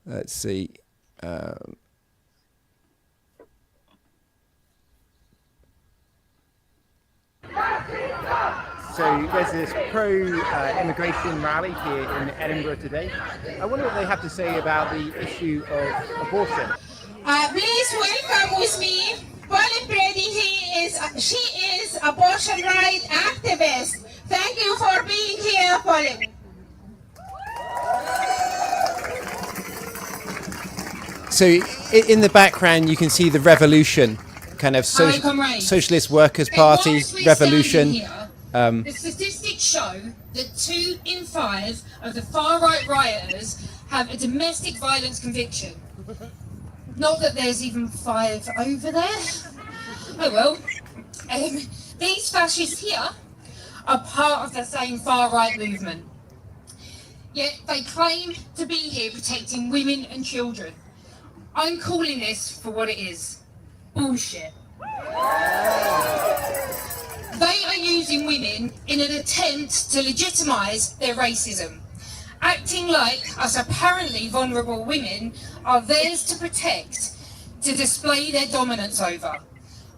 Let's see. So there's this pro-immigration rally here in Edinburgh today. I wonder what they have to say about the issue of abortion. Please welcome with me Pauline Brady. She is abortion right activist. Thank you for being here, Pauline. So in the background, you can see the revolution, kind of Socialist Workers' Party revolution. The statistics show that 2 in 5 of the far-right rioters have a domestic violence conviction. Not that there's even 5 over there. Oh well. These fascists here are part of the same far-right movement. Yet they claim to be here protecting women and children. I'm calling this for what it is. Bullshit. They are using women in an attempt to legitimise their racism, acting like us apparently vulnerable women are theirs to protect, to display their dominance over.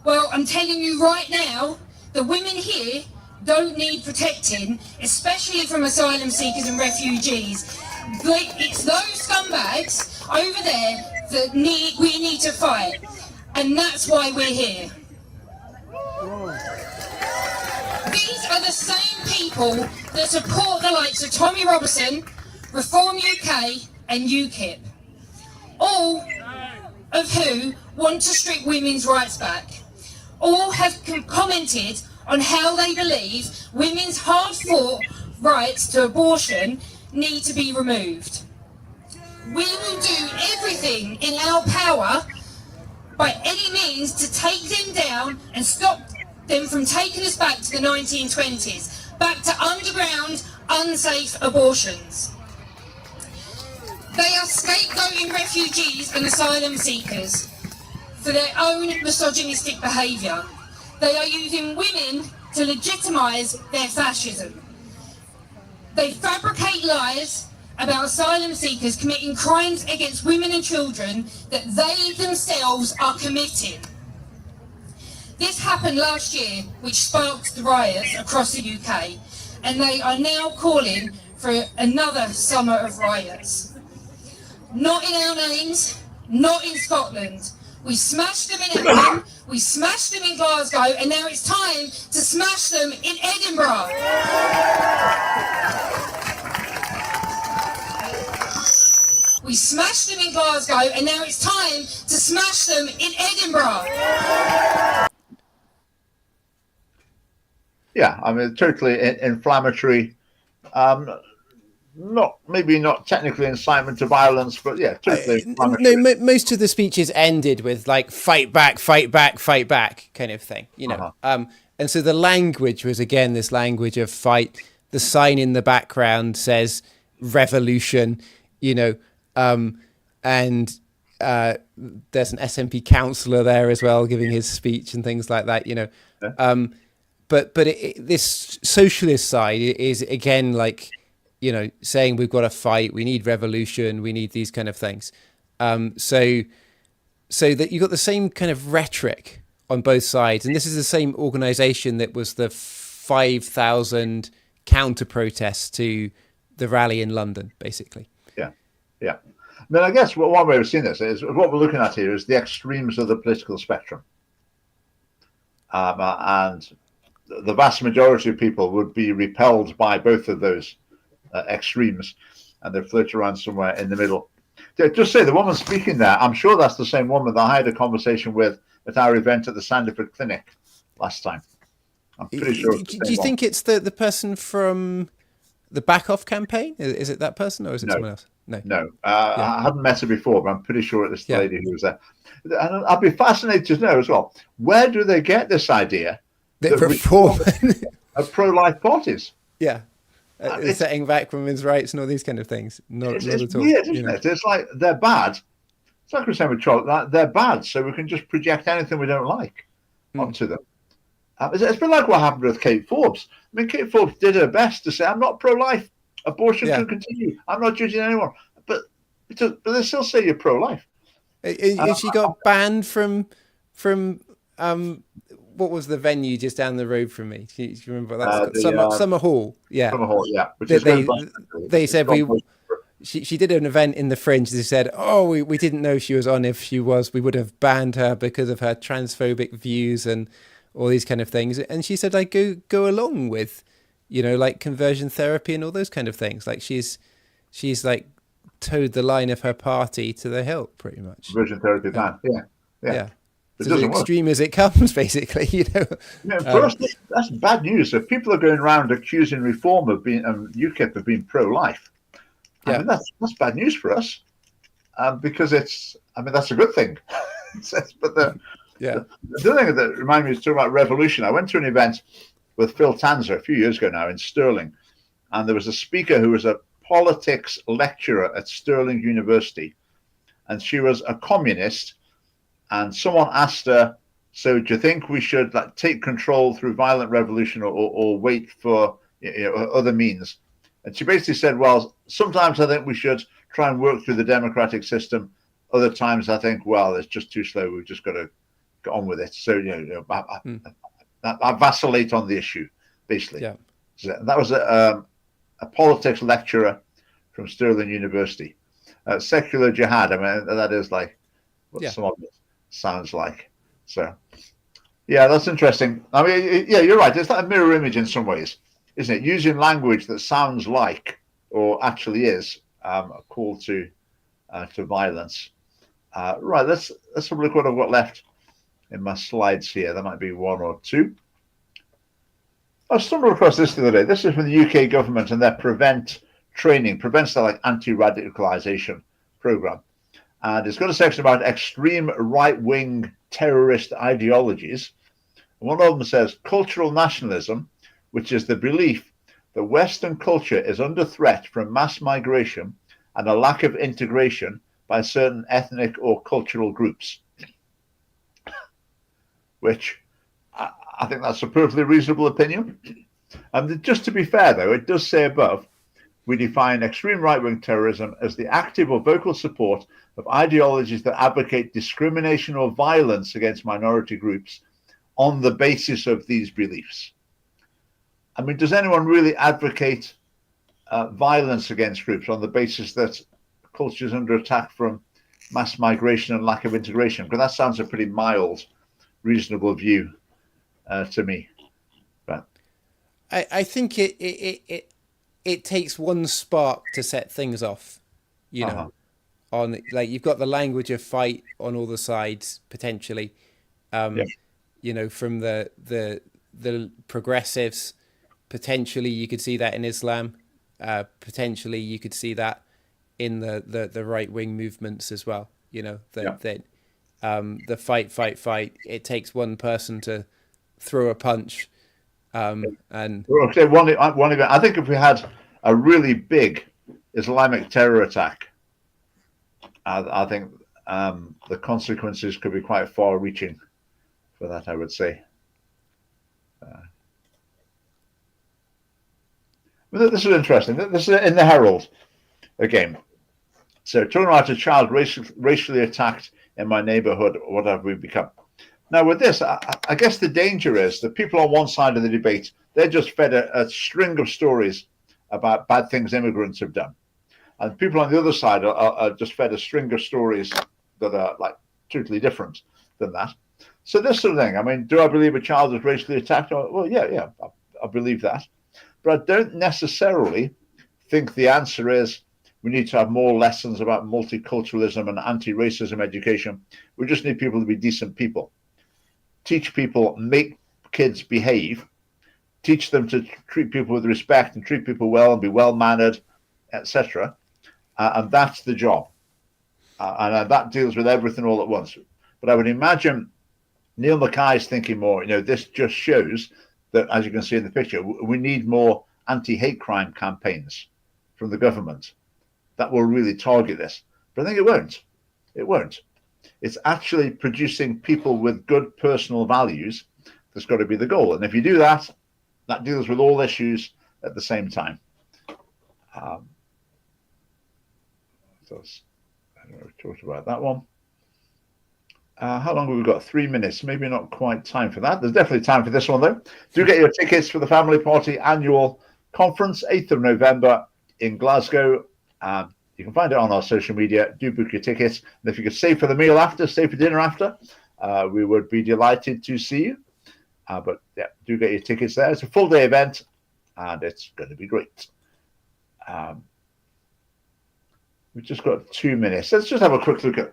Well, I'm telling you right now, the women here don't need protecting, especially from asylum seekers and refugees. It's those scumbags over there that we need to fight, and that's why we're here. These are the same people that support the likes of Tommy Robinson, Reform UK and UKIP, all of who want to strip women's rights back. All have commented on how they believe women's hard-fought rights to abortion need to be removed. We will do everything in our power by any means to take them down and stop them from taking us back to the 1920s, back to underground, unsafe abortions. They are scapegoating refugees and asylum seekers for their own misogynistic behaviour. They are using women to legitimise their fascism. They fabricate lies about asylum seekers committing crimes against women and children that they themselves are committing. This happened last year, which sparked the riots across the UK, and they are now calling for another summer of riots. Not in our names, not in Scotland. We smashed them in England, we smashed them in Glasgow, and now it's time to smash them in Edinburgh. We smashed them in Glasgow, and now it's time to smash them in Edinburgh. Yeah, I mean, totally inflammatory. Maybe not technically incitement to violence, but yeah, totally inflammatory. No, most of the speeches ended with like fight back, fight back, fight back kind of thing, you know. And so the language was again this language of fight. The sign in the background says revolution, you know, and there's an SNP councillor there as well giving his speech and things like that, you know. Yeah. But this socialist side is again like, you know, saying we've got to fight, we need revolution, we need these kind of things. So that you got the same kind of rhetoric on both sides, and this is the same organisation that was the 5,000 counter protests to the rally in London, basically. Yeah. I mean, I guess one way of seeing this is what we're looking at here is the extremes of the political spectrum, and the vast majority of people would be repelled by both of those extremes, and they float around somewhere in the middle. Just say the woman speaking there, I'm sure that's the same woman that I had a conversation with at our event at the Sandyford Clinic last time. I'm pretty sure. Do you think it's the person from the Back Off campaign? Is it that person, or is it someone else? No. I hadn't met her before, but I'm pretty sure it was the lady who was there. And I'd be fascinated to know as well, where do they get this idea that reform of pro-life parties? Yeah. Setting back women's rights and all these kind of things. Not it's at all. Weird, isn't it? It's like they're bad. It's like we're saying with Charlotte, they're bad, so we can just project anything we don't like onto them. It's been like what happened with Kate Forbes. I mean, Kate Forbes did her best to say, I'm not pro-life. Abortion can continue. I'm not judging anyone. But they still say you're pro-life. She got banned from what was the venue just down the road from me? Do you remember that? Summer Hall. Yeah. Summer Hall, yeah. Which they said she did an event in the Fringe. They said, we didn't know she was on. If she was, we would have banned her because of her transphobic views and all these kind of things. And she said, like, go along with, you know, like conversion therapy and all those kind of things. Like she's like towed the line of her party to the hilt, pretty much. Conversion therapy ban. Yeah. It's as extreme as it comes, basically, you know. Yeah, for us, that's bad news. If people are going around accusing Reform of being UKIP of being pro-life, I mean that's bad news for us, because that's a good thing. But the other thing that reminded me is talking about revolution. I went to an event with Phil Tanzer a few years ago now in Stirling, and there was a speaker who was a politics lecturer at Stirling University, and she was a communist. And someone asked her, so do you think we should take control through violent revolution or wait for other means? And she basically said, well, sometimes I think we should try and work through the democratic system. Other times I think, well, it's just too slow. We've just got to get on with it. So, I vacillate on the issue, basically. Yeah. So that was a politics lecturer from Stirling University. Secular jihad, I mean, that is like what some of it sounds like. So yeah, that's interesting. I mean, yeah, you're right. It's like a mirror image in some ways, isn't it? Using language that sounds like or actually is a call to violence. Right, let's have a look what I've got left in my slides here. There might be one or two. I stumbled across this the other day. This is from the UK government and their prevents their like anti-radicalization program. And it's got a section about extreme right-wing terrorist ideologies. And one of them says cultural nationalism, which is the belief that Western culture is under threat from mass migration and a lack of integration by certain ethnic or cultural groups. Which I think that's a perfectly reasonable opinion. And just to be fair, though, it does say above, we define extreme right-wing terrorism as the active or vocal support of ideologies that advocate discrimination or violence against minority groups on the basis of these beliefs. I mean, does anyone really advocate violence against groups on the basis that culture is under attack from mass migration and lack of integration? Because that sounds a pretty mild, reasonable view to me. But I think it takes one spark to set things off, you know. On like you've got the language of fight on all the sides potentially, you know, from the progressives. Potentially, you could see that in Islam. Potentially, you could see that in the right wing movements as well. You know that the fight. It takes one person to throw a punch, and okay, one event. I think if we had a really big Islamic terror attack, I think the consequences could be quite far-reaching for that, I would say. But this is interesting. This is in the Herald again. So, talking about a child racially attacked in my neighborhood, what have we become? Now, with this, I guess the danger is that people on one side of the debate, they're just fed a string of stories about bad things immigrants have done. And people on the other side are just fed a string of stories that are like totally different than that. So this sort of thing. I mean, do I believe a child is racially attacked? Well, yeah, I believe that. But I don't necessarily think the answer is we need to have more lessons about multiculturalism and anti-racism education. We just need people to be decent people. Teach people, make kids behave. Teach them to treat people with respect and treat people well and be well-mannered, etc. And that's the job. And that deals with everything all at once. But I would imagine Neil Mackay's thinking more, you know, this just shows that, as you can see in the picture, we need more anti-hate crime campaigns from the government that will really target this. But I think it won't. It won't. It's actually producing people with good personal values that's got to be the goal. And if you do that, that deals with all issues at the same time. So I don't know, we talked about that one. How long have we got? 3 minutes. Maybe not quite time for that. There's definitely time for this one, though. Do get your tickets for the Family Party annual conference, 8th of November in Glasgow. You can find it on our social media. Do book your tickets. And if you could stay for the meal after, stay for dinner after, we would be delighted to see you. But yeah, do get your tickets there. It's a full-day event, and it's going to be great. We've just got 2 minutes. Let's just have a quick look at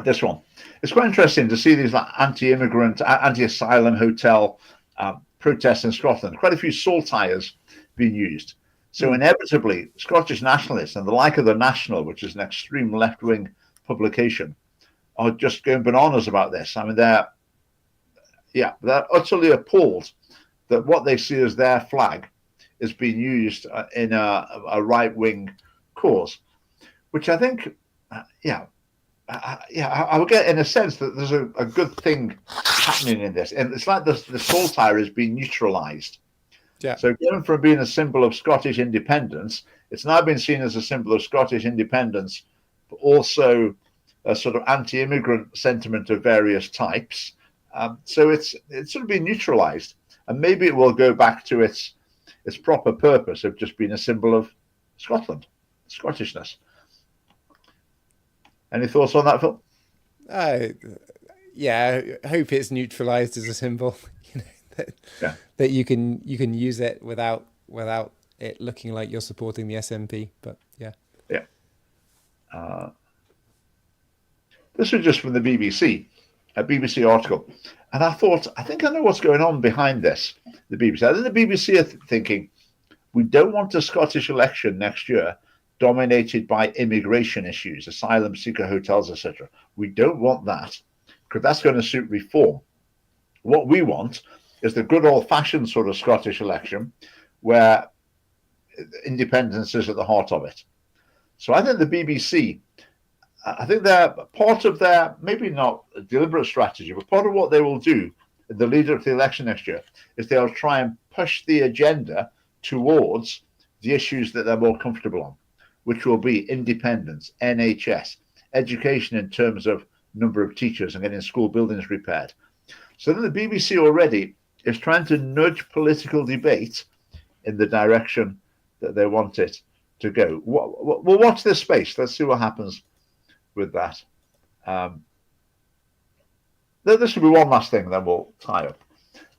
this one. It's quite interesting to see these like anti-immigrant, anti-asylum hotel protests in Scotland. Quite a few saltires being used. So inevitably, Scottish nationalists and the like of the National, which is an extreme left-wing publication, are just going bananas about this. I mean, they're utterly appalled that what they see as their flag is being used in a right-wing cause, which I think, I would get in a sense that there's a good thing happening in this. And it's like the saltire is being neutralized. Yeah. So going from being a symbol of Scottish independence, it's now been seen as a symbol of Scottish independence, but also a sort of anti-immigrant sentiment of various types. So it's sort of been neutralized. And maybe it will go back to its proper purpose of just being a symbol of Scotland, Scottishness. Any thoughts on that, Phil? Yeah, I hope it's neutralized as a symbol. You know, that you can use it without it looking like you're supporting the SNP. But yeah. This was just from the BBC, a BBC article, and I think I know what's going on behind this. The BBC. I think the BBC are thinking we don't want a Scottish election next year dominated by immigration issues, asylum seeker hotels, etc. We don't want that because that's going to suit reform. What we want is the good old-fashioned sort of Scottish election where independence is at the heart of it. So I think the BBC, I think they're part of their, maybe not a deliberate strategy, but part of what they will do in the lead up to the election next year is they'll try and push the agenda towards the issues that they're more comfortable on, which will be independence, NHS, education in terms of number of teachers and getting school buildings repaired. So then the BBC already is trying to nudge political debate in the direction that they want it to go. We'll watch this space. Let's see what happens with that. This will be one last thing, then we'll tie up.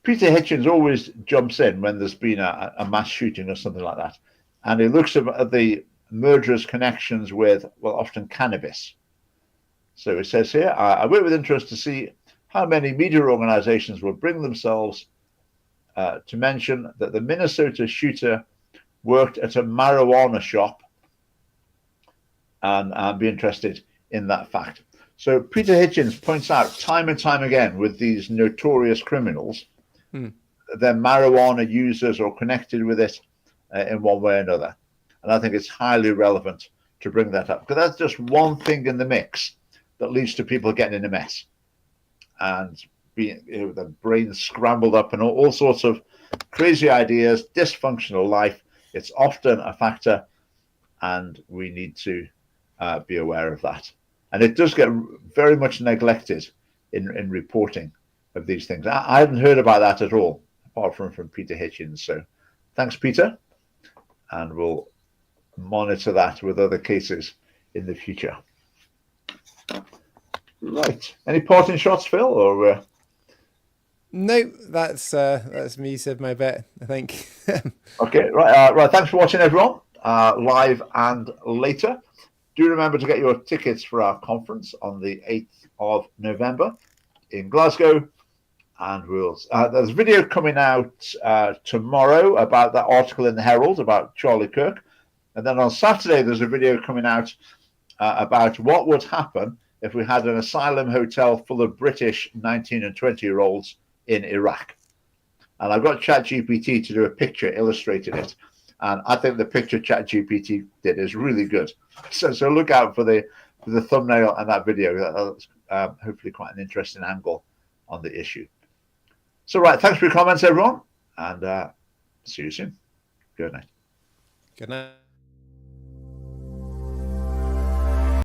Peter Hitchens always jumps in when there's been a mass shooting or something like that, and he looks at the murderers' connections with, well, often cannabis. So it says here, I wait with interest to see how many media organizations will bring themselves to mention that the Minnesota shooter worked at a marijuana shop and be interested in that fact. So Peter Hitchens points out time and time again with these notorious criminals, they're marijuana users or connected with it in one way or another. And I think it's highly relevant to bring that up, because that's just one thing in the mix that leads to people getting in a mess and being, the brain scrambled up and all sorts of crazy ideas, dysfunctional life. It's often a factor, and we need to be aware of that. And it does get very much neglected in reporting of these things. I hadn't heard about that at all, apart from Peter Hitchens. So thanks, Peter. And we'll monitor that with other cases in the future. Right. Any parting shots, Phil? Or no, that's me said my bit, I think. okay, right. Right. Thanks for watching, everyone, live and later. Do remember to get your tickets for our conference on the 8th of November in Glasgow. And there's a video coming out tomorrow about that article in the Herald about Charlie Kirk. And then on Saturday, there's a video coming out about what would happen if we had an asylum hotel full of British 19 and 20-year-olds in Iraq. And I've got ChatGPT to do a picture illustrating it. And I think the picture ChatGPT did is really good. So look out for the thumbnail and that video. That's hopefully quite an interesting angle on the issue. So, right, thanks for your comments, everyone. And see you soon. Good night. Good night.